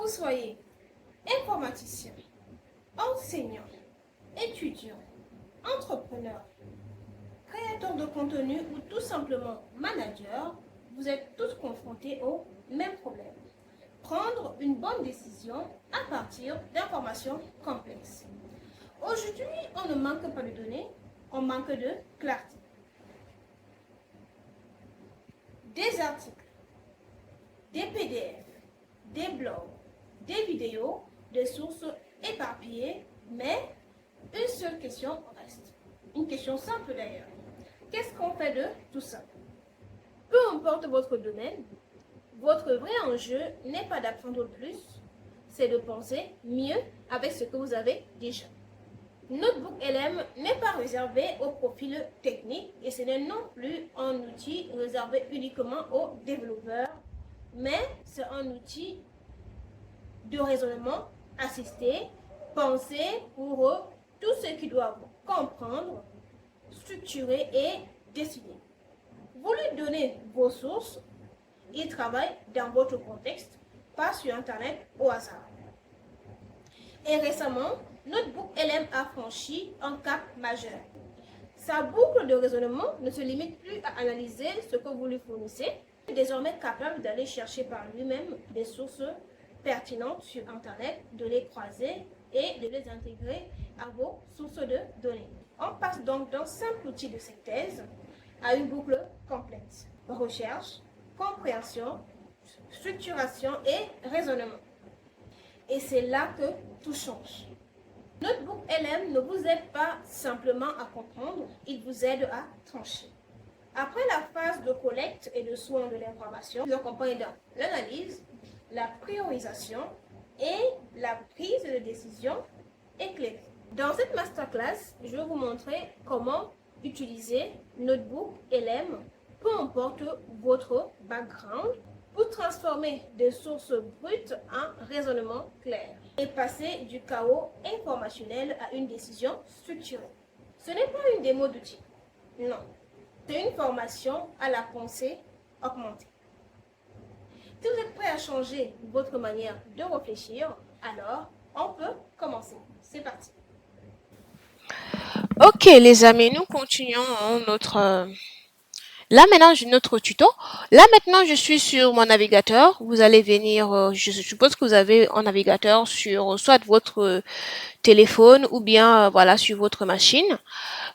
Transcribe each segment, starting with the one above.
vous soyez informaticien, enseignant, étudiant, entrepreneur, créateur de contenu ou tout simplement manager, vous êtes tous confrontés au même problème. Prendre une bonne décision à partir d'informations complexes. Aujourd'hui, on ne manque pas de données, on manque de clarté. Des articles, des PDF, des blogs, des vidéos, des sources éparpillées, mais une seule question reste. Une question simple d'ailleurs. Qu'est-ce qu'on fait de tout ça? Peu importe votre domaine, votre vrai enjeu n'est pas d'apprendre plus, c'est de penser mieux avec ce que vous avez déjà. Notebook LM n'est pas réservé au profil technique et ce n'est non plus un outil réservé uniquement aux développeurs, mais c'est un outil de raisonnement assisté, pensé pour tous ceux qui doivent comprendre, structurer et décider. Vous lui donnez vos sources, il travaille dans votre contexte, pas sur Internet au hasard. Et récemment, Notebook LM a franchi un cap majeur. Sa boucle de raisonnement ne se limite plus à analyser ce que vous lui fournissez. Il est désormais capable d'aller chercher par lui-même des sources pertinentes sur Internet, de les croiser et de les intégrer à vos sources de données. On passe donc d'un simple outil de synthèse à une boucle complète. Recherche, compréhension, structuration et raisonnement. Et c'est là que tout change. Notebook LM ne vous aide pas simplement à comprendre, il vous aide à trancher. Après la phase de collecte et de soin de l'information, vous accompagne dans l'analyse, la priorisation et la prise de décision éclairée. Dans cette masterclass, je vais vous montrer comment utiliser Notebook LM, peu importe votre background, pour transformer des sources brutes en raisonnement clair et passer du chaos informationnel à une décision structurée. Ce n'est pas une démo d'outils, non. C'est une formation à la pensée augmentée. Si vous êtes prêt à changer votre manière de réfléchir, alors on peut commencer. C'est parti. Ok les amis, nous continuons notre... Là maintenant j'ai notre tuto. Là maintenant je suis sur mon navigateur. Vous allez venir, je suppose que vous avez un navigateur sur soit votre téléphone ou bien voilà sur votre machine.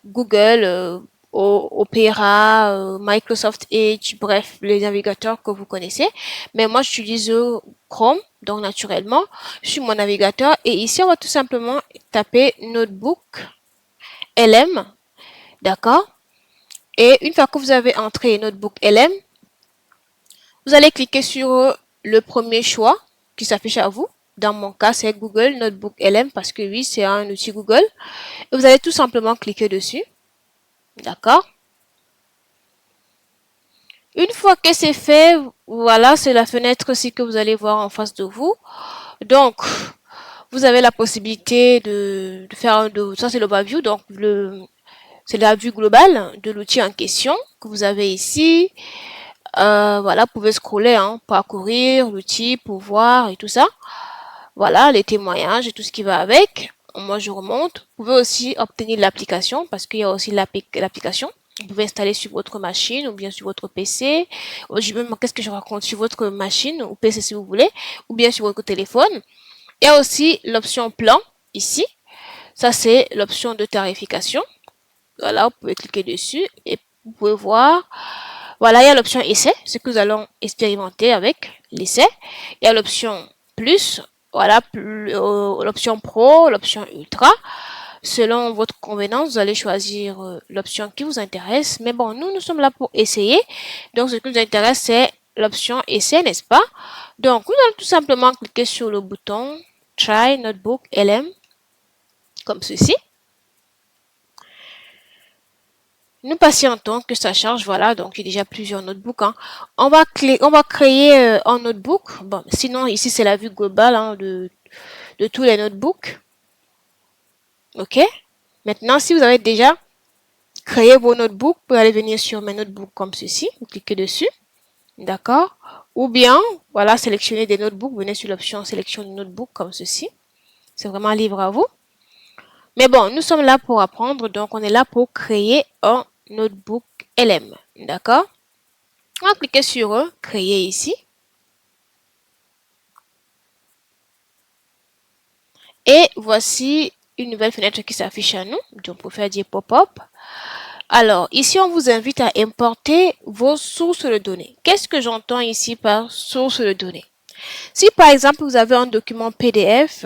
Google, Opera, Microsoft Edge, bref les navigateurs que vous connaissez. Mais moi j'utilise Chrome, donc naturellement sur mon navigateur et ici on va tout simplement taper Notebook LM, d'accord? Et une fois que vous avez entré Notebook LM, vous allez cliquer sur le premier choix qui s'affiche à vous. Dans mon cas, c'est Google Notebook LM parce que oui, c'est un outil Google. Et vous allez tout simplement cliquer dessus. D'accord? Une fois que c'est fait, voilà, c'est la fenêtre aussi que vous allez voir en face de vous. Donc, vous avez la possibilité de faire ça c'est l'overview, donc c'est la vue globale de l'outil en question que vous avez ici. Voilà, vous pouvez scroller, parcourir l'outil pour voir et tout ça. Voilà, les témoignages et tout ce qui va avec. Moi, je remonte. Vous pouvez aussi obtenir l'application parce qu'il y a aussi l'application. Vous pouvez installer sur votre machine ou bien sur votre PC. Qu'est-ce que je raconte? Sur votre machine ou PC si vous voulez, ou bien sur votre téléphone. Il y a aussi l'option plan ici. Ça, c'est l'option de tarification. Voilà, vous pouvez cliquer dessus et vous pouvez voir. Voilà, il y a l'option essai, ce que nous allons expérimenter avec l'essai. Il y a l'option plus, voilà, l'option pro, l'option ultra. Selon votre convenance, vous allez choisir l'option qui vous intéresse. Mais bon, nous sommes là pour essayer. Donc, ce qui nous intéresse, c'est l'option essai, n'est-ce pas? Donc, nous allons tout simplement cliquer sur le bouton Try Notebook LM, comme ceci. Nous patientons que ça charge, voilà, donc j'ai déjà plusieurs notebooks. On va créer un notebook. Bon, sinon ici c'est la vue globale de tous les notebooks. Ok. Maintenant, si vous avez déjà créé vos notebooks, vous allez venir sur mes notebooks comme ceci. Vous cliquez dessus. D'accord. Ou bien, voilà, sélectionner des notebooks. Venez sur l'option sélection de notebook comme ceci. C'est vraiment libre à vous. Mais bon, nous sommes là pour apprendre, donc on est là pour créer un notebook LM. D'accord? On va cliquer sur créer ici. Et voici une nouvelle fenêtre qui s'affiche à nous. Donc, on peut faire dire pop-up. Alors, ici, on vous invite à importer vos sources de données. Qu'est-ce que j'entends ici par source de données? Si, par exemple, vous avez un document PDF,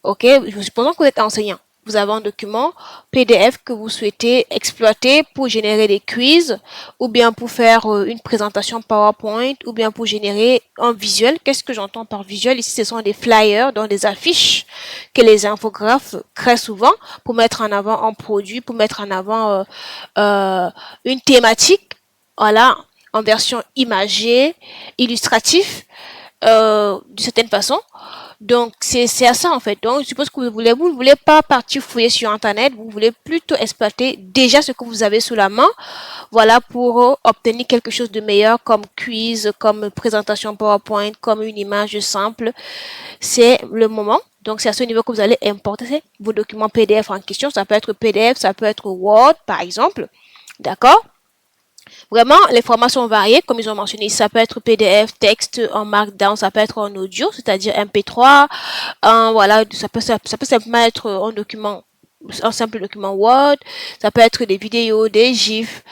ok, supposons que vous êtes enseignant. Vous avez un document PDF que vous souhaitez exploiter pour générer des quiz, ou bien pour faire une présentation PowerPoint, ou bien pour générer un visuel. Qu'est-ce que j'entends par visuel? Ici, ce sont des flyers, donc des affiches que les infographes créent souvent pour mettre en avant un produit, pour mettre en avant une thématique, voilà, en version imagée, illustratif, d'une certaine façon. Donc, c'est à ça, en fait. Donc, je suppose que vous ne voulez pas partir fouiller sur Internet, vous voulez plutôt exploiter déjà ce que vous avez sous la main, voilà, pour obtenir quelque chose de meilleur comme quiz, comme présentation PowerPoint, comme une image simple. C'est le moment. Donc, c'est à ce niveau que vous allez importer vos documents PDF en question. Ça peut être PDF, ça peut être Word, par exemple. D'accord? Vraiment, les formats sont variés, comme ils ont mentionné. Ça peut être PDF, texte en Markdown, ça peut être en audio, c'est-à-dire MP3. Voilà, ça peut simplement être un simple document Word. Ça peut être des vidéos, des GIFs.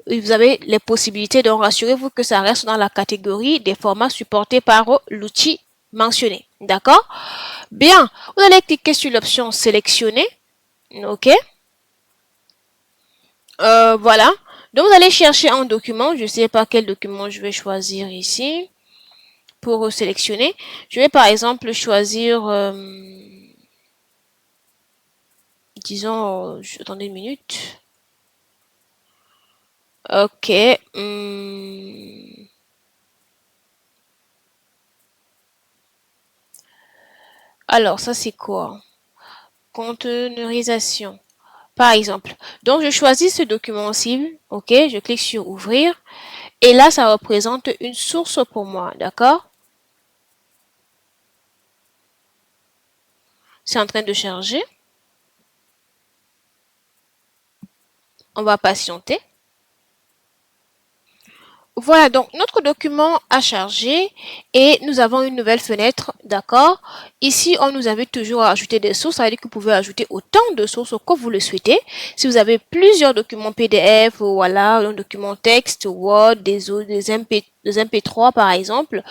Vous avez les possibilités, donc rassurez-vous que ça reste dans la catégorie des formats supportés par l'outil mentionné. D'accord? Bien, vous allez cliquer sur l'option sélectionner. OK? Voilà. Donc, vous allez chercher un document. Je ne sais pas quel document je vais choisir ici pour sélectionner. Je vais par exemple choisir, disons, attendez une minute. Ok. Alors, ça c'est quoi? Conteneurisation. Par exemple. Donc, je choisis ce document cible. Ok. Je clique sur ouvrir. Et là, ça représente une source pour moi. D'accord? C'est en train de charger. On va patienter. Voilà, donc notre document a chargé et nous avons une nouvelle fenêtre, d'accord? Ici, on nous invite toujours à ajouter des sources, ça veut dire que vous pouvez ajouter autant de sources que vous le souhaitez. Si vous avez plusieurs documents PDF, voilà, un document texte, Word, des MP3 par exemple,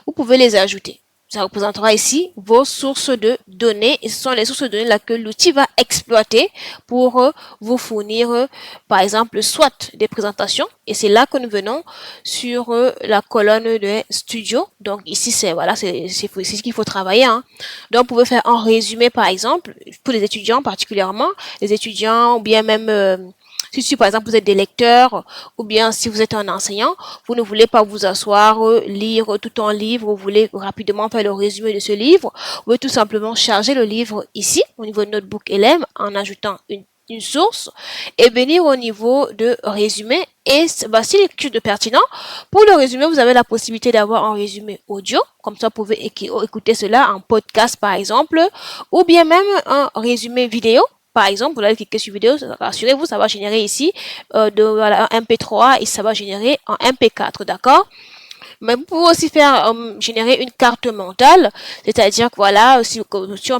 vous pouvez les ajouter. Ça représentera ici vos sources de données et ce sont les sources de données là que l'outil va exploiter pour vous fournir, par exemple, soit des présentations et c'est là que nous venons sur la colonne de studio. Donc ici, c'est voilà, c'est ce qu'il faut travailler. Hein. Donc, vous pouvez faire un résumé, par exemple, pour les étudiants particulièrement, les étudiants ou bien même si par exemple vous êtes des lecteurs ou bien si vous êtes un enseignant, vous ne voulez pas vous asseoir, lire tout un livre, vous voulez rapidement faire le résumé de ce livre, vous pouvez tout simplement charger le livre ici au niveau de Notebook LM en ajoutant une source et venir au niveau de résumé et bah, s'il y a quelque chose de pertinent, pour le résumé, vous avez la possibilité d'avoir un résumé audio, comme ça vous pouvez écouter cela en podcast par exemple, ou bien même un résumé vidéo. Par exemple, vous allez cliquer sur vidéo, rassurez-vous, ça va générer ici voilà, un MP3 et ça va générer un MP4, d'accord? Mais vous pouvez aussi faire générer une carte mentale, c'est-à-dire que voilà, si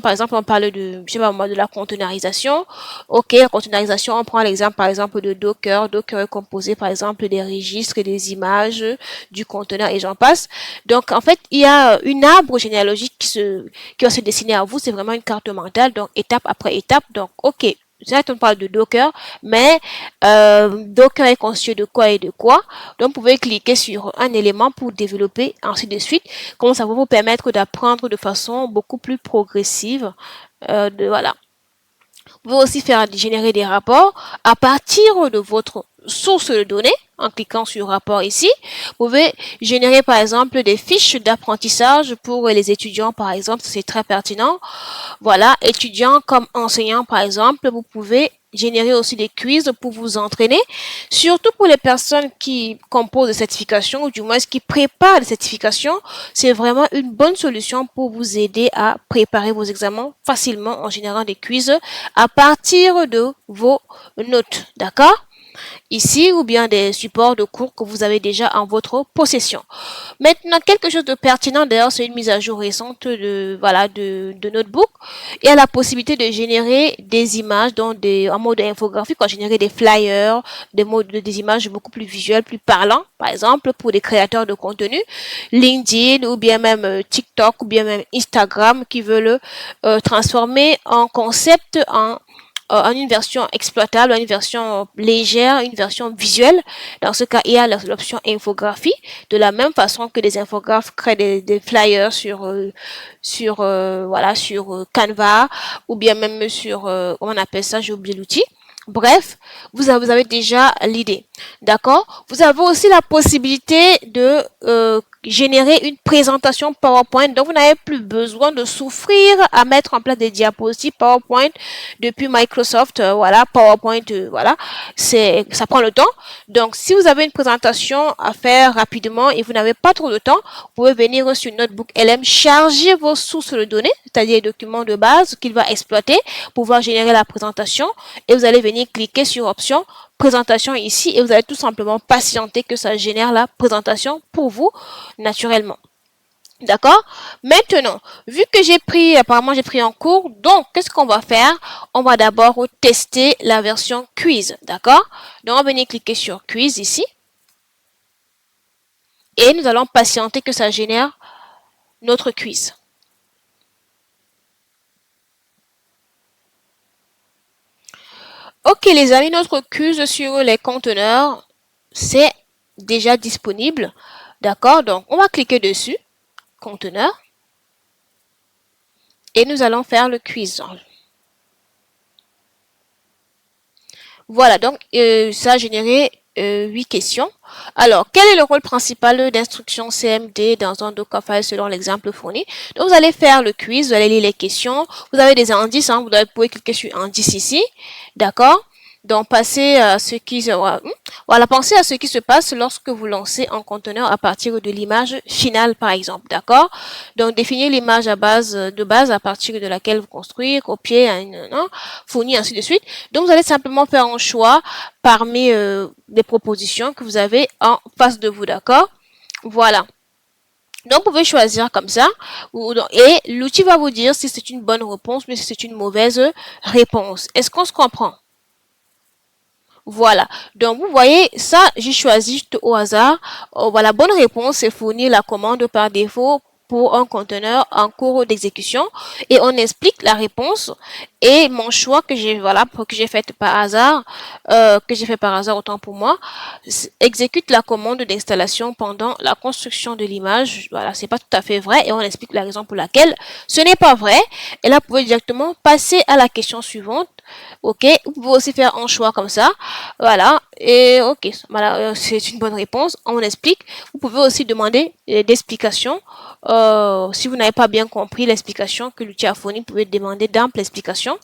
par exemple on parle de, je sais pas moi, de la conteneurisation, ok, la conteneurisation, on prend l'exemple par exemple de Docker. Docker est composé par exemple des registres, des images, du conteneur et j'en passe. Donc en fait, il y a une arbre généalogique qui va se dessiner à vous, c'est vraiment une carte mentale, donc étape après étape. Donc ok, certes, on parle de Docker, mais Docker est constitué de quoi et de quoi. Donc, vous pouvez cliquer sur un élément pour développer, ainsi de suite. Comme ça va vous permettre d'apprendre de façon beaucoup plus progressive. Voilà. Vous pouvez aussi faire générer des rapports à partir de votre sources de données en cliquant sur rapport ici. Vous pouvez générer par exemple des fiches d'apprentissage pour les étudiants par exemple, c'est très pertinent. Voilà, étudiants comme enseignants par exemple, vous pouvez générer aussi des quiz pour vous entraîner, surtout pour les personnes qui composent des certifications ou du moins qui préparent des certifications. C'est vraiment une bonne solution pour vous aider à préparer vos examens facilement en générant des quiz à partir de vos notes, d'accord? Ici ou bien des supports de cours que vous avez déjà en votre possession. Maintenant, quelque chose de pertinent, d'ailleurs, c'est une mise à jour récente de Notebook. Il y a la possibilité de générer des images en mode infographique, générer des flyers, des images beaucoup plus visuelles, plus parlantes, par exemple, pour des créateurs de contenu, LinkedIn ou bien même TikTok ou bien même Instagram qui veulent transformer en concept en une version exploitable, en une version légère, une version visuelle. Dans ce cas, il y a l'option infographie. De la même façon que les infographes créent des flyers sur Canva ou bien même sur comment on appelle ça, j'ai oublié l'outil. Bref, vous avez déjà l'idée, d'accord? Vous avez aussi la possibilité de générer une présentation PowerPoint, donc vous n'avez plus besoin de souffrir à mettre en place des diapositives PowerPoint depuis Microsoft. PowerPoint, ça prend le temps. Donc, si vous avez une présentation à faire rapidement et vous n'avez pas trop de temps, vous pouvez venir sur Notebook LM, charger vos sources de données, c'est-à-dire les documents de base qu'il va exploiter pour pouvoir générer la présentation, et vous allez venir cliquer sur option présentation ici et vous allez tout simplement patienter que ça génère la présentation pour vous naturellement. D'accord? Maintenant, vu que apparemment j'ai pris en cours, donc qu'est-ce qu'on va faire? On va d'abord tester la version quiz, d'accord? Donc on va venir cliquer sur quiz ici et nous allons patienter que ça génère notre quiz. Ok les amis, notre quiz sur les conteneurs, c'est déjà disponible. D'accord? Donc on va cliquer dessus, conteneur, et nous allons faire le quiz. Voilà, donc ça a généré 8 questions. Alors, quel est le rôle principal d'instruction CMD dans un Dockerfile selon l'exemple fourni? Donc, vous allez faire le quiz, vous allez lire les questions. Vous avez des indices, vous pouvez cliquer sur indice ici. D'accord? Donc, pensez à ce qui se passe lorsque vous lancez un conteneur à partir de l'image finale, par exemple. D'accord? Donc, définir l'image de base à partir de laquelle vous construisez, copier, fournir, ainsi de suite. Donc, vous allez simplement faire un choix parmi des propositions que vous avez en face de vous. D'accord? Voilà. Donc, vous pouvez choisir comme ça et l'outil va vous dire si c'est une bonne réponse ou si c'est une mauvaise réponse. Est-ce qu'on se comprend? Voilà. Donc, vous voyez, ça, j'ai choisi juste au hasard. La bonne réponse, c'est fournir la commande par défaut pour un conteneur en cours d'exécution et on explique la réponse et mon choix que j'ai fait par hasard autant pour moi, exécute la commande d'installation pendant la construction de l'image. Voilà, c'est pas tout à fait vrai et on explique la raison pour laquelle ce n'est pas vrai. Et là, vous pouvez directement passer à la question suivante. Ok, vous pouvez aussi faire un choix comme ça. Voilà, et ok, voilà, c'est une bonne réponse. On explique. Vous pouvez aussi demander des explications. Si vous n'avez pas bien compris l'explication que l'outil a fourni, vous pouvez demander d'amples explications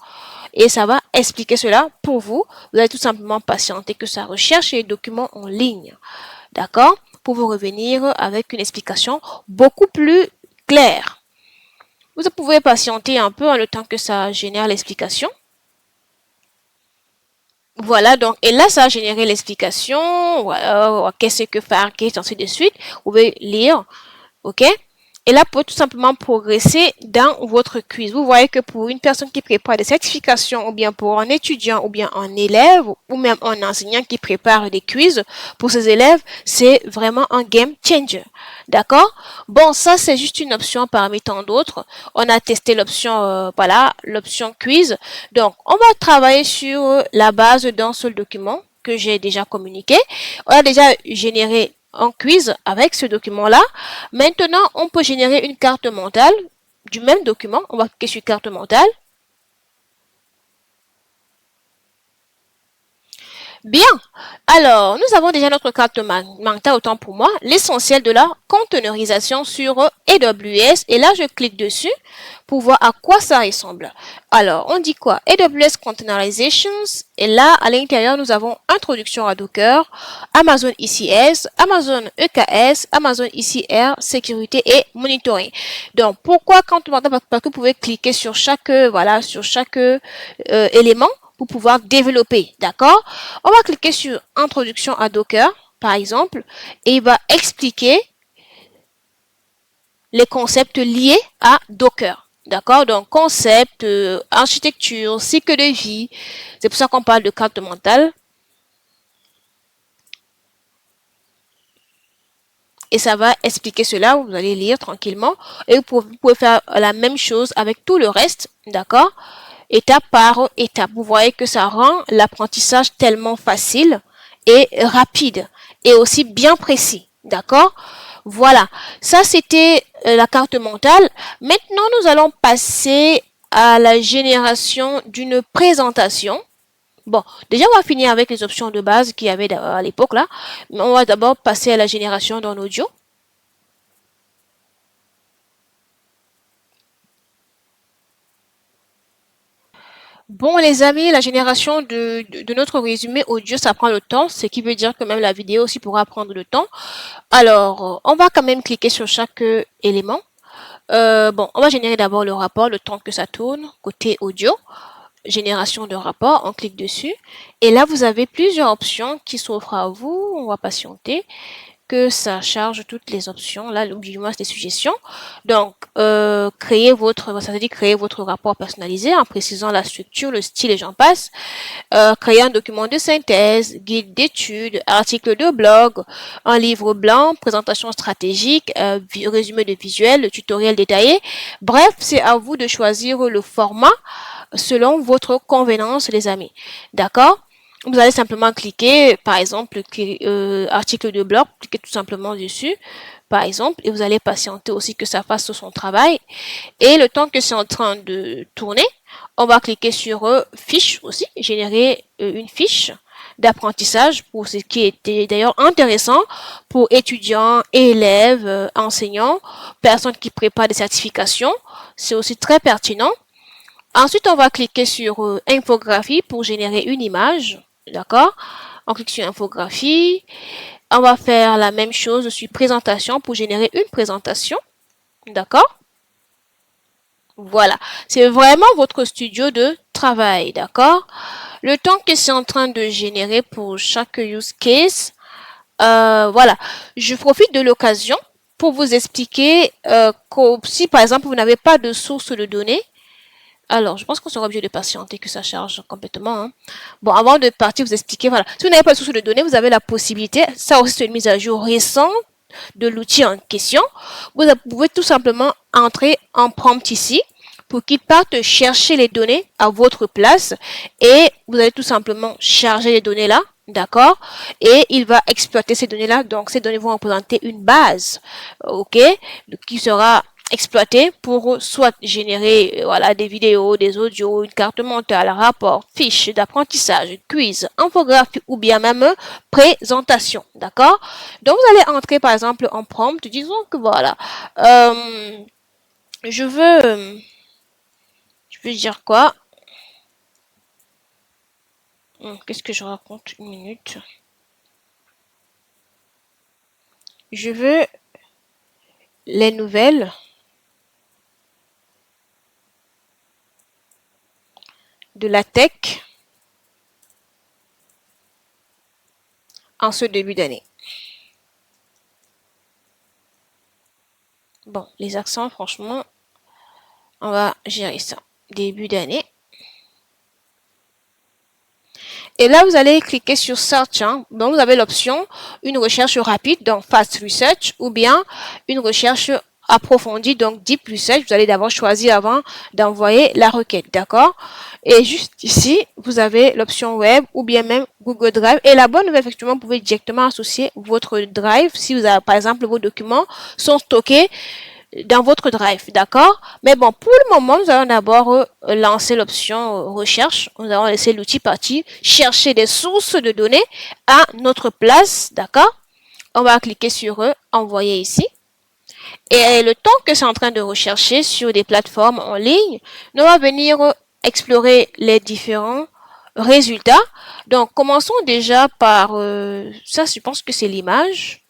et ça va expliquer cela pour vous. Vous allez tout simplement patienter que ça recherche les documents en ligne. D'accord? Pour vous revenir avec une explication beaucoup plus claire. Vous pouvez patienter un peu en le temps que ça génère l'explication. Voilà, donc, et là, ça a généré l'explication, voilà, qu'est-ce que Fargate, ainsi de suite. Vous pouvez lire, ok? Et là, vous pouvez tout simplement progresser dans votre quiz. Vous voyez que pour une personne qui prépare des certifications, ou bien pour un étudiant, ou bien un élève, ou même un enseignant qui prépare des quiz pour ses élèves, c'est vraiment un game changer. D'accord? Bon, ça, c'est juste une option parmi tant d'autres. On a testé l'option, l'option quiz. Donc, on va travailler sur la base d'un seul document que j'ai déjà communiqué. On a déjà généré un quiz avec ce document-là. Maintenant, on peut générer une carte mentale du même document. On va cliquer sur carte mentale. Bien. Alors, nous avons déjà notre carte Magenta, autant pour moi, l'essentiel de la conteneurisation sur AWS. Et là, je clique dessus pour voir à quoi ça ressemble. Alors, on dit quoi? AWS Containerizations. Et là, à l'intérieur, nous avons introduction à Docker, Amazon ECS, Amazon EKS, Amazon ECR, sécurité et monitoring. Donc, pourquoi quand on parce que vous pouvez cliquer sur chaque, sur chaque élément pour pouvoir développer, d'accord? On va cliquer sur introduction à Docker, par exemple, et il va expliquer les concepts liés à Docker. D'accord? Donc, concept, architecture, cycle de vie. C'est pour ça qu'on parle de carte mentale. Et ça va expliquer cela. Vous allez lire tranquillement. Et vous pouvez faire la même chose avec tout le reste. D'accord? Étape par étape. Vous voyez que ça rend l'apprentissage tellement facile et rapide et aussi bien précis. D'accord? Voilà. Ça, c'était la carte mentale. Maintenant, nous allons passer à la génération d'une présentation. Bon, déjà, on va finir avec les options de base qu'il y avait à l'époque là. Mais on va d'abord passer à la génération d'un audio. Bon, les amis, la génération de notre résumé audio, ça prend le temps, ce qui veut dire que même la vidéo aussi pourra prendre le temps. Alors, on va quand même cliquer sur chaque élément. Bon, on va générer d'abord le rapport, le temps que ça tourne, côté audio. Génération de rapport, on clique dessus. Et là, vous avez plusieurs options qui s'offrent à vous. On va patienter que ça charge toutes les options. Là, du moins, c'est des suggestions. Donc, créer votre rapport personnalisé en précisant la structure, le style et j'en passe. Créer un document de synthèse, guide d'études, article de blog, un livre blanc, présentation stratégique, résumé de visuel, tutoriel détaillé. Bref, c'est à vous de choisir le format selon votre convenance, les amis. D'accord? Vous allez simplement cliquer, par exemple, article de blog, cliquez tout simplement dessus, par exemple, et vous allez patienter aussi que ça fasse son travail. Et le temps que c'est en train de tourner, on va cliquer sur fiche aussi, générer une fiche d'apprentissage pour ce qui était d'ailleurs intéressant pour étudiants, élèves, enseignants, personnes qui préparent des certifications. C'est aussi très pertinent. Ensuite, on va cliquer sur infographie pour générer une image. D'accord? On clique sur infographie. On va faire la même chose sur présentation pour générer une présentation. D'accord? Voilà. C'est vraiment votre studio de travail. D'accord? Le temps que c'est en train de générer pour chaque use case. Voilà. Je profite de l'occasion pour vous expliquer que si par exemple vous n'avez pas de source de données, alors, je pense qu'on sera obligé de patienter que ça charge complètement. Hein. Bon, avant de partir, vous expliquer, voilà. Si vous n'avez pas de source de données, vous avez la possibilité, ça aussi c'est une mise à jour récente de l'outil en question. Vous pouvez tout simplement entrer en prompt ici pour qu'il parte chercher les données à votre place et vous allez tout simplement charger les données là. D'accord? Et il va exploiter ces données-là. Donc, ces données vont représenter une base. OK? Qui sera exploiter pour soit générer des vidéos, des audios, une carte mentale, rapport, fiche d'apprentissage, quiz, infographie ou bien même présentation. D'accord? Donc vous allez entrer par exemple en prompt, disons que voilà, je veux dire quoi? Qu'est-ce que je raconte? Une minute. Je veux les nouvelles de la tech en ce début d'année. Bon, les accents, franchement, on va gérer ça. Début d'année. Et là, vous allez cliquer sur Search. Hein. Donc, vous avez l'option une recherche rapide, donc Fast Research, ou bien une recherche approfondie, donc Deep Research. Vous allez d'abord choisir avant d'envoyer la requête, d'accord? Et juste ici, vous avez l'option Web ou bien même Google Drive. Et la bonne nouvelle, effectivement, vous pouvez directement associer votre Drive si vous avez, par exemple, vos documents sont stockés dans votre drive, d'accord? Mais bon, pour le moment, nous allons d'abord lancer l'option recherche. Nous allons laisser l'outil partir chercher des sources de données à notre place, d'accord? On va cliquer sur envoyer ici. Et le temps que c'est en train de rechercher sur des plateformes en ligne, nous va venir explorer les différents résultats. Donc, commençons déjà par ça, je pense que c'est l'image.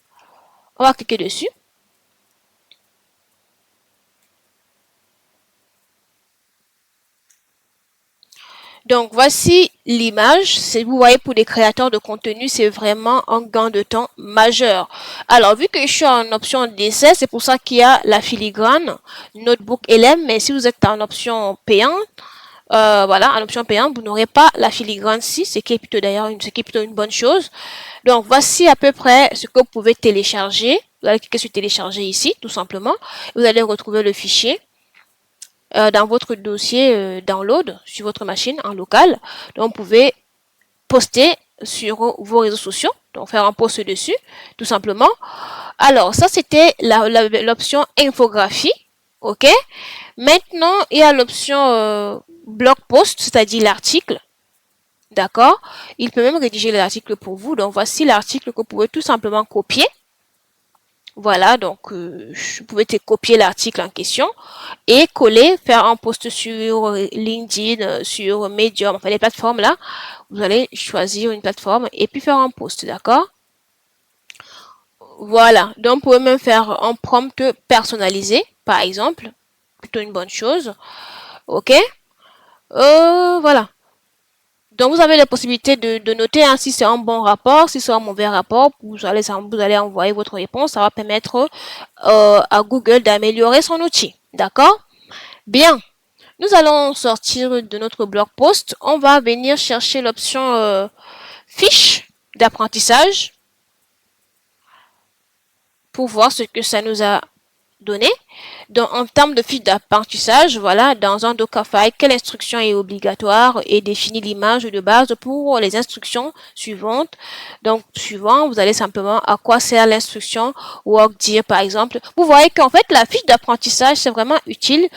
On va cliquer dessus. Donc, voici l'image. Vous voyez, pour les créateurs de contenu, c'est vraiment un gain de temps majeur. Alors, vu que je suis en option d'essai, c'est pour ça qu'il y a la filigrane Notebook LM. Mais si vous êtes en option payante, voilà, en option payante, vous n'aurez pas la filigrane 6, ce qui est plutôt d'ailleurs une bonne chose. Donc, voici à peu près ce que vous pouvez télécharger. Vous allez cliquer sur télécharger ici, tout simplement. Vous allez retrouver le fichier dans votre dossier download sur votre machine en local. Donc, vous pouvez poster sur vos réseaux sociaux, donc faire un post dessus, tout simplement. Alors, ça, c'était l'option infographie, ok? Maintenant, il y a l'option blog post, c'est-à-dire l'article, d'accord? Il peut même rédiger l'article pour vous. Donc, voici l'article que vous pouvez tout simplement copier. Voilà, donc vous pouvez copier l'article en question et coller, faire un post sur LinkedIn, sur Medium, enfin les plateformes là. Vous allez choisir une plateforme et puis faire un post, d'accord? Voilà, donc vous pouvez même faire un prompt personnalisé, par exemple, plutôt une bonne chose. Ok, voilà. Donc, vous avez la possibilité de noter hein, si c'est un bon rapport, si c'est un mauvais rapport. Vous allez envoyer votre réponse. Ça va permettre à Google d'améliorer son outil. D'accord? Bien. Nous allons sortir de notre blog post. On va venir chercher l'option fiche d'apprentissage pour voir ce que ça nous a donné. Donc, en termes de fiche d'apprentissage, voilà, dans un Dockerfile, quelle instruction est obligatoire et définit l'image de base pour les instructions suivantes. Donc, suivant, vous allez simplement à quoi sert l'instruction workdir, par exemple. Vous voyez qu'en fait, la fiche d'apprentissage, c'est vraiment utile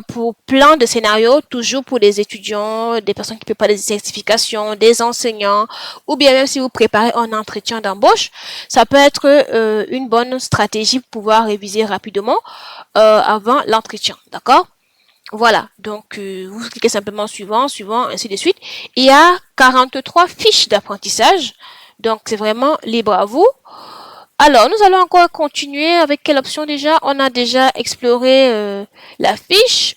pour plein de scénarios, toujours pour des étudiants, des personnes qui préparent des certifications, des enseignants, ou bien même si vous préparez un entretien d'embauche, ça peut être une bonne stratégie pour pouvoir réviser rapidement avant l'entretien, d'accord? Voilà, donc vous cliquez simplement suivant, ainsi de suite. Il y a 43 fiches d'apprentissage, donc c'est vraiment libre à vous. Alors, nous allons encore continuer avec quelle option déjà? On a déjà exploré la fiche,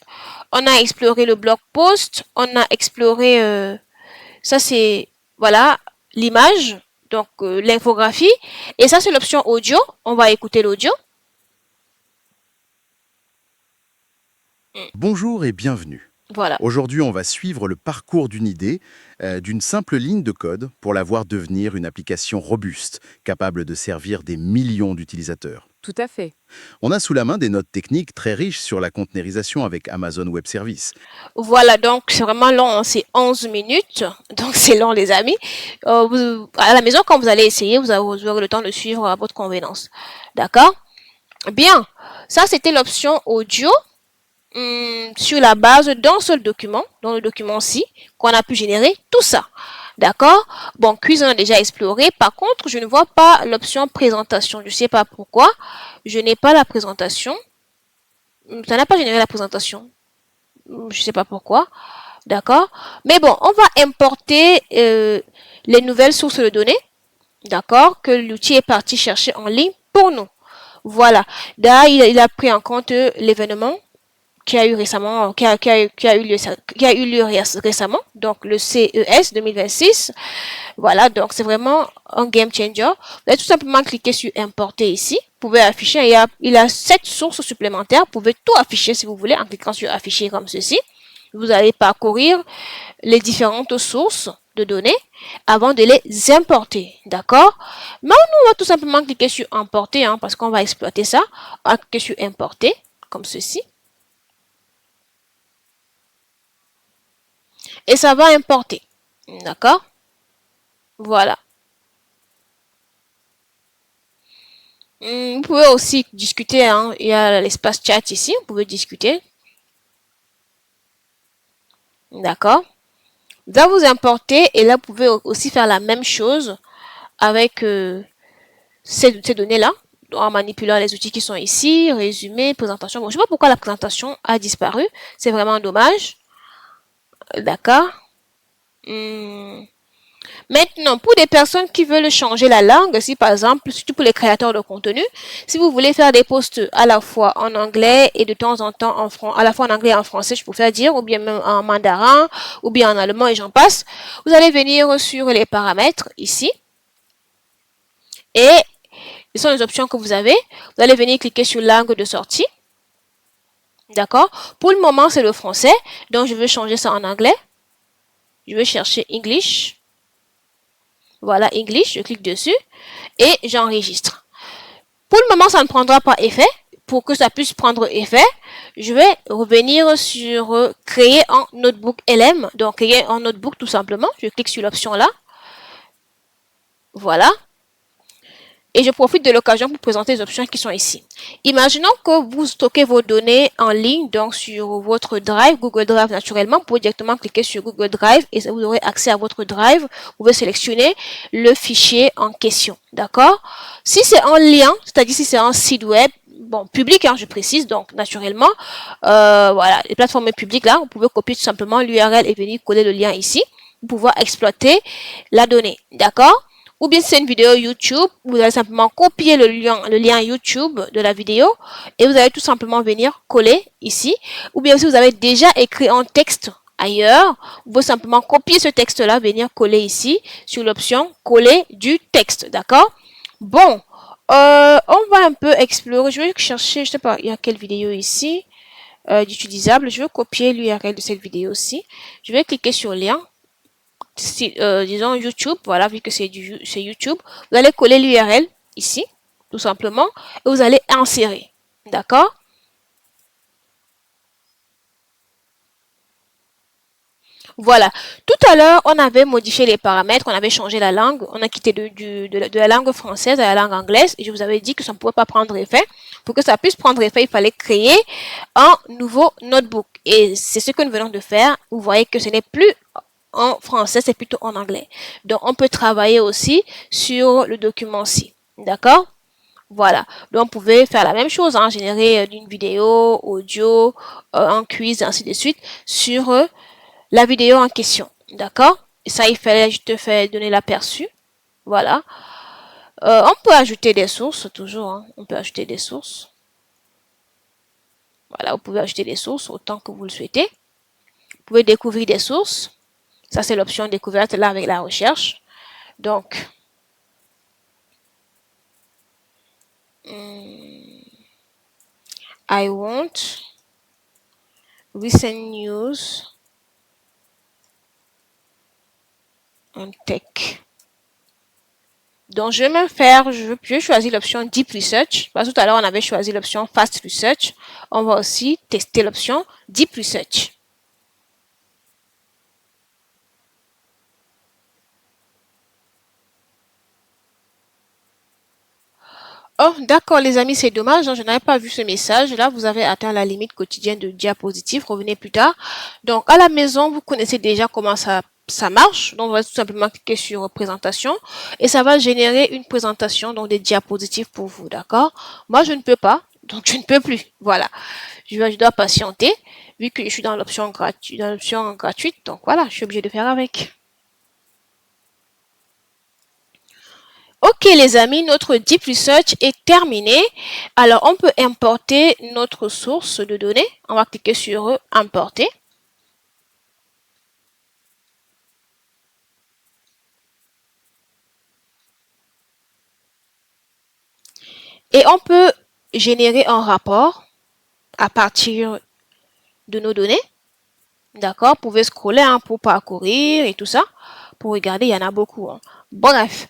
on a exploré le blog post, on a exploré, ça c'est, voilà, l'image, donc l'infographie, et ça c'est l'option audio, on va écouter l'audio. Bonjour et bienvenue. Voilà. Aujourd'hui, on va suivre le parcours d'une idée, d'une simple ligne de code pour la voir devenir une application robuste, capable de servir des millions d'utilisateurs. Tout à fait. On a sous la main des notes techniques très riches sur la containerisation avec Amazon Web Services. Voilà, donc c'est vraiment long, hein, c'est 11 minutes, donc c'est long les amis. À la maison, quand vous allez essayer, vous aurez le temps de suivre à votre convenance. D'accord? Bien, ça c'était l'option audio sur la base d'un seul document, dans le document-ci, qu'on a pu générer tout ça. D'accord? Bon, quiz on a déjà exploré. Par contre, je ne vois pas l'option présentation. Je ne sais pas pourquoi. Je n'ai pas la présentation. Ça n'a pas généré la présentation. Je ne sais pas pourquoi. D'accord? Mais bon, on va importer les nouvelles sources de données. D'accord? Que l'outil est parti chercher en ligne pour nous. Voilà. Là, il a pris en compte l'événement qui a eu récemment, qui a eu lieu récemment, donc le CES 2026. Voilà, donc c'est vraiment un game changer. Vous allez tout simplement cliquer sur importer ici. Vous pouvez afficher, il a 7 sources supplémentaires. Vous pouvez tout afficher si vous voulez en cliquant sur afficher comme ceci. Vous allez parcourir les différentes sources de données avant de les importer, d'accord? Maintenant, on va tout simplement cliquer sur importer, hein, parce qu'on va exploiter ça. On va cliquer sur importer, comme ceci. Et ça va importer. D'accord? Voilà. Vous pouvez aussi discuter, hein. Il y a l'espace chat ici, vous pouvez discuter. D'accord. Là, vous importez et là, vous pouvez aussi faire la même chose avec ces données-là, en manipulant les outils qui sont ici, résumé, présentation. Bon, je sais pas pourquoi la présentation a disparu. C'est vraiment dommage. D'accord. Maintenant, pour des personnes qui veulent changer la langue, si par exemple, surtout pour les créateurs de contenu, si vous voulez faire des posts à la fois en anglais et de temps en temps à la fois en anglais et en français, je préfère dire, ou bien même en mandarin, ou bien en allemand et j'en passe, vous allez venir sur les paramètres ici. Et ce sont les options que vous avez. Vous allez venir cliquer sur langue de sortie. D'accord? Pour le moment, c'est le français. Donc, je veux changer ça en anglais. Je vais chercher English. Voilà, English. Je clique dessus. Et j'enregistre. Pour le moment, ça ne prendra pas effet. Pour que ça puisse prendre effet, je vais revenir sur créer en notebook LM. Donc, créer en notebook tout simplement. Je clique sur l'option là. Voilà. Et je profite de l'occasion pour présenter les options qui sont ici. Imaginons que vous stockez vos données en ligne, donc sur votre Drive, Google Drive naturellement. Vous pouvez directement cliquer sur Google Drive et vous aurez accès à votre Drive. Vous pouvez sélectionner le fichier en question. D'accord? Si c'est en lien, c'est-à-dire si c'est un site web, bon, public, hein, je précise, donc naturellement, voilà, les plateformes publiques là, vous pouvez copier tout simplement l'URL et venir coller le lien ici pour pouvoir exploiter la donnée. D'accord? Ou bien c'est une vidéo YouTube, vous allez simplement copier le lien YouTube de la vidéo et vous allez tout simplement venir coller ici. Ou bien si vous avez déjà écrit un texte ailleurs, vous pouvez simplement copier ce texte-là, venir coller ici sur l'option coller du texte. D'accord? Bon, on va un peu explorer. Je vais chercher, je sais pas, il y a quelle vidéo ici d'utilisable. Je vais copier l'URL de cette vidéo-ci. Je vais cliquer sur lien. Disons YouTube, voilà, vu que c'est YouTube, vous allez coller l'URL ici, tout simplement, et vous allez insérer. D'accord? Voilà. Tout à l'heure, on avait modifié les paramètres, on avait changé la langue, on a quitté de la langue française à la langue anglaise, et je vous avais dit que ça ne pouvait pas prendre effet. Pour que ça puisse prendre effet, il fallait créer un nouveau notebook. Et c'est ce que nous venons de faire. Vous voyez que ce n'est plus en français, c'est plutôt en anglais. Donc, on peut travailler aussi sur le document-ci. D'accord? Voilà. Donc, vous pouvez faire la même chose, hein, générer une vidéo, audio, un quiz, ainsi de suite, sur la vidéo en question. D'accord? Et ça, il fallait, je te fais donner l'aperçu. Voilà. On peut ajouter des sources, toujours. Hein. On peut ajouter des sources. Voilà, vous pouvez ajouter des sources autant que vous le souhaitez. Vous pouvez découvrir des sources. Ça, c'est l'option découverte là avec la recherche. Donc, I want recent news on tech. Donc, je vais me faire, je vais choisir l'option Deep Research. Parce que tout à l'heure, on avait choisi l'option Fast Research. On va aussi tester l'option Deep Research. Oh, d'accord, les amis, c'est dommage, hein, je n'avais pas vu ce message. Là, vous avez atteint la limite quotidienne de diapositives. Revenez plus tard. Donc, à la maison, vous connaissez déjà comment ça marche. Donc, on va tout simplement cliquer sur présentation et ça va générer une présentation, donc des diapositives pour vous, d'accord? Moi, je ne peux pas, donc je ne peux plus. Voilà. Je dois patienter vu que je suis dans l'option gratuite. Donc, voilà, je suis obligée de faire avec. Ok les amis, notre Deep Research est terminé. Alors, on peut importer notre source de données. On va cliquer sur Importer. Et on peut générer un rapport à partir de nos données. D'accord? Vous pouvez scroller hein, pour parcourir et tout ça. Pour regarder, il y en a beaucoup. Hein. Bref,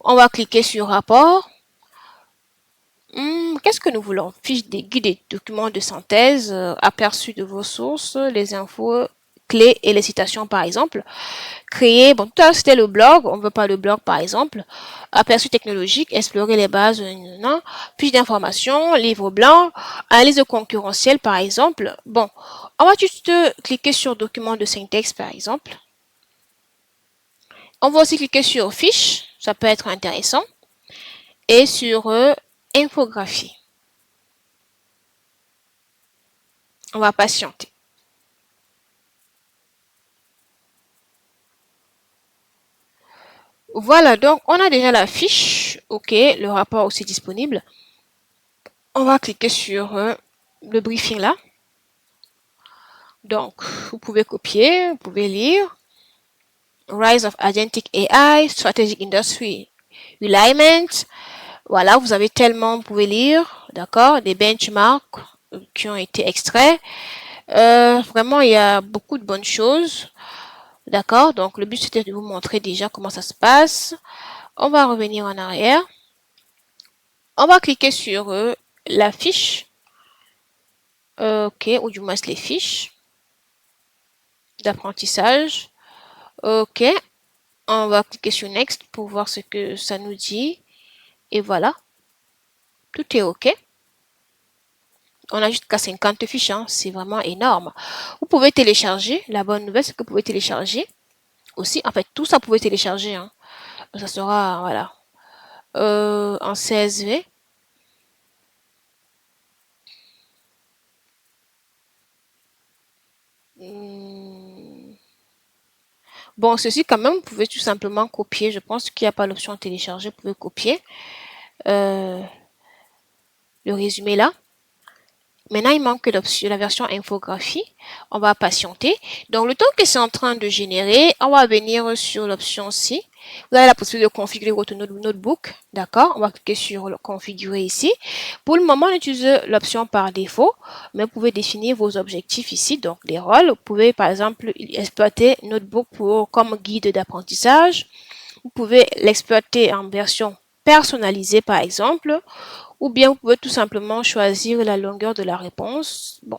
on va cliquer sur Rapport. Qu'est-ce que nous voulons? Fiche des guides et documents de synthèse, aperçu de vos sources, les infos, mots-clés et les citations, par exemple. Créer, bon, tout à l'heure, c'était le blog, on veut pas le blog, par exemple. Aperçu technologique, explorer les bases, fiche d'information, livre blanc, analyse concurrentielle, par exemple. Bon, on va juste cliquer sur document de syntaxe, par exemple. On va aussi cliquer sur fiche, ça peut être intéressant. Et sur infographie. On va patienter. Voilà, donc on a déjà la fiche. OK, le rapport aussi disponible. On va cliquer sur le briefing là. Donc, vous pouvez copier, vous pouvez lire. Rise of Agentic AI, Strategic Industry Alignment. Voilà, vous avez tellement, vous pouvez lire, d'accord, des benchmarks qui ont été extraits. Vraiment, il y a beaucoup de bonnes choses. D'accord, donc le but c'était de vous montrer déjà comment ça se passe. On va revenir en arrière. On va cliquer sur la fiche. OK, ou du moins les fiches d'apprentissage. OK, on va cliquer sur Next pour voir ce que ça nous dit. Et voilà, tout est OK. On a jusqu'à 50 fiches, hein. C'est vraiment énorme. Vous pouvez télécharger. La bonne nouvelle, c'est que vous pouvez télécharger aussi. En fait, tout ça, vous pouvez télécharger, hein. Ça sera, voilà, en CSV. Bon, ceci quand même, vous pouvez tout simplement copier. Je pense qu'il n'y a pas l'option télécharger. Vous pouvez copier le résumé là. Maintenant, il manque l'option, la version infographie. On va patienter. Donc, le temps que c'est en train de générer, on va venir sur l'option ci. Vous avez la possibilité de configurer votre notebook. D'accord? On va cliquer sur le configurer ici. Pour le moment, on utilise l'option par défaut, mais vous pouvez définir vos objectifs ici. Donc, les rôles. Vous pouvez, par exemple, exploiter Notebook comme guide d'apprentissage. Vous pouvez l'exploiter en version personnalisée, par exemple, ou bien vous pouvez tout simplement choisir la longueur de la réponse. Bon,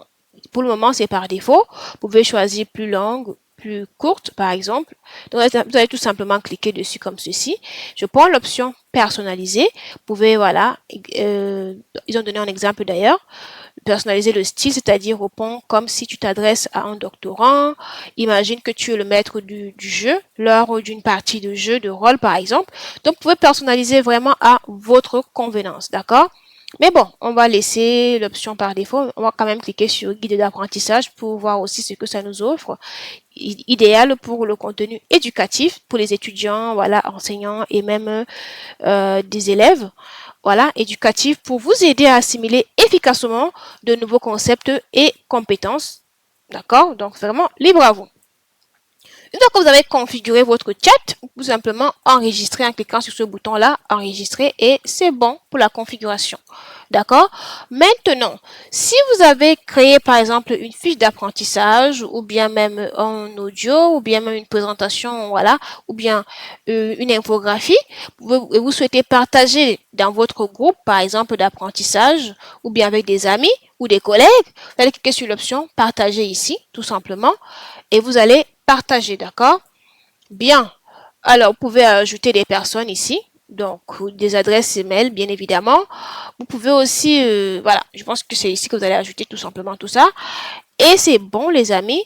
pour le moment, c'est par défaut. Vous pouvez choisir plus longue, plus courte, par exemple. Donc, vous allez tout simplement cliquer dessus comme ceci. Je prends l'option personnalisée. Vous pouvez, voilà, ils ont donné un exemple d'ailleurs. Personnaliser le style, c'est-à-dire répondre comme si tu t'adresses à un doctorant. Imagine que tu es le maître du jeu lors d'une partie de jeu de rôle, par exemple. Donc, vous pouvez personnaliser vraiment à votre convenance, d'accord? Mais bon, on va laisser l'option par défaut. On va quand même cliquer sur guide d'apprentissage pour voir aussi ce que ça nous offre. Idéal pour le contenu éducatif, pour les étudiants, voilà, enseignants et même des élèves. Voilà, éducatif pour vous aider à assimiler efficacement de nouveaux concepts et compétences. D'accord? Donc, vraiment, libre à vous. Une fois que vous avez configuré votre chat, vous pouvez simplement enregistrer en cliquant sur ce bouton-là, enregistrer, et c'est bon pour la configuration. D'accord? Maintenant, si vous avez créé par exemple une fiche d'apprentissage, ou bien même un audio, ou bien même une présentation, voilà, ou bien une infographie, vous souhaitez partager dans votre groupe, par exemple d'apprentissage, ou bien avec des amis ou des collègues, vous allez cliquer sur l'option partager ici, tout simplement, et vous allez partager, d'accord? Bien. Alors, vous pouvez ajouter des personnes ici, donc des adresses email, bien évidemment. Vous pouvez aussi, voilà, je pense que c'est ici que vous allez ajouter tout simplement tout ça. Et c'est bon, les amis.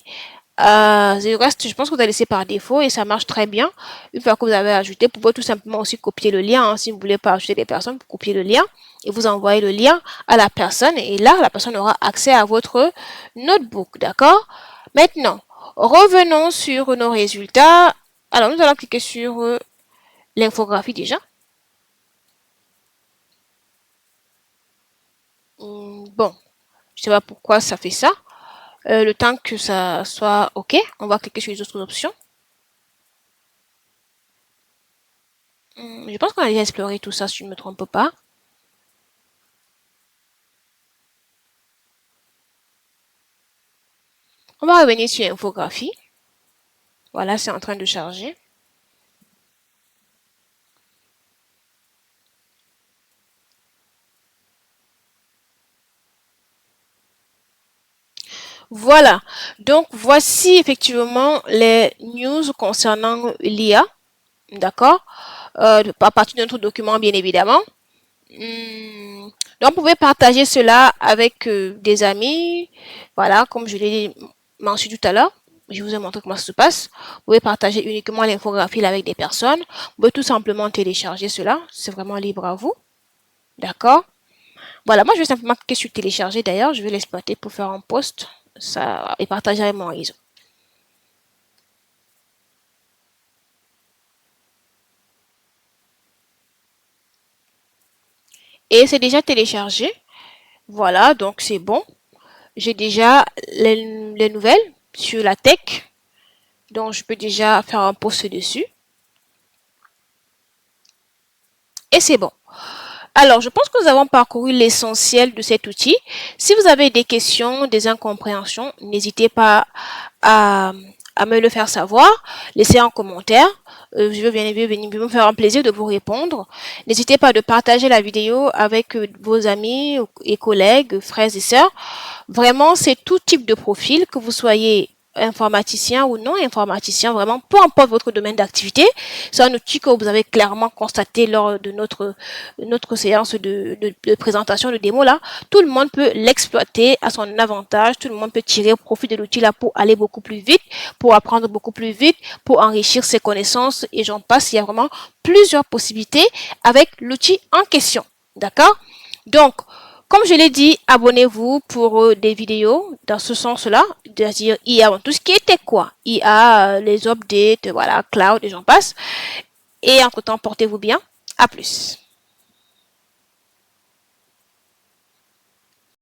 Le reste, je pense que vous allez laisser par défaut et ça marche très bien. Une fois que vous avez ajouté, vous pouvez tout simplement aussi copier le lien. Hein, si vous ne voulez pas ajouter des personnes, vous copiez le lien et vous envoyez le lien à la personne. Et là, la personne aura accès à votre notebook, d'accord? Maintenant, revenons sur nos résultats. Alors, nous allons cliquer sur l'infographie déjà. Bon, je ne sais pas pourquoi ça fait ça. Le temps que ça soit OK, on va cliquer sur les autres options. Je pense qu'on a déjà exploré tout ça, si je ne me trompe pas. On va revenir sur l'infographie. Voilà, c'est en train de charger. Voilà. Donc, voici effectivement les news concernant l'IA. D'accord? À partir de notre document, bien évidemment. Donc, vous pouvez partager cela avec des amis. Voilà, comme je l'ai mentionné tout à l'heure. Je vous ai montré comment ça se passe. Vous pouvez partager uniquement l'infographie avec des personnes. Vous pouvez tout simplement télécharger cela. C'est vraiment libre à vous. D'accord? Voilà, moi je vais simplement cliquer sur télécharger. D'ailleurs, je vais l'exploiter pour faire un post ça, et partager avec mon réseau. Et c'est déjà téléchargé. Voilà, donc c'est bon. J'ai déjà les nouvelles sur la tech. Donc je peux déjà faire un post dessus. Et c'est bon. Alors, je pense que nous avons parcouru l'essentiel de cet outil. Si vous avez des questions, des incompréhensions, n'hésitez pas à me le faire savoir. Laissez un commentaire. Je vais bien venir me faire un plaisir de vous répondre. N'hésitez pas de partager la vidéo avec vos amis et collègues, frères et sœurs. Vraiment, c'est tout type de profil, que vous soyez informaticien ou non informaticien, vraiment, peu importe votre domaine d'activité. C'est un outil que vous avez clairement constaté lors de notre séance de présentation de démo là. Tout le monde peut l'exploiter à son avantage. Tout le monde peut tirer profit de l'outil là pour aller beaucoup plus vite, pour apprendre beaucoup plus vite, pour enrichir ses connaissances et j'en passe. Il y a vraiment plusieurs possibilités avec l'outil en question. D'accord? Donc, comme je l'ai dit, abonnez-vous pour des vidéos dans ce sens-là, c'est-à-dire IA, tout ce qui était quoi, IA, les updates, voilà, cloud et j'en passe. Et entre-temps, portez-vous bien. À plus.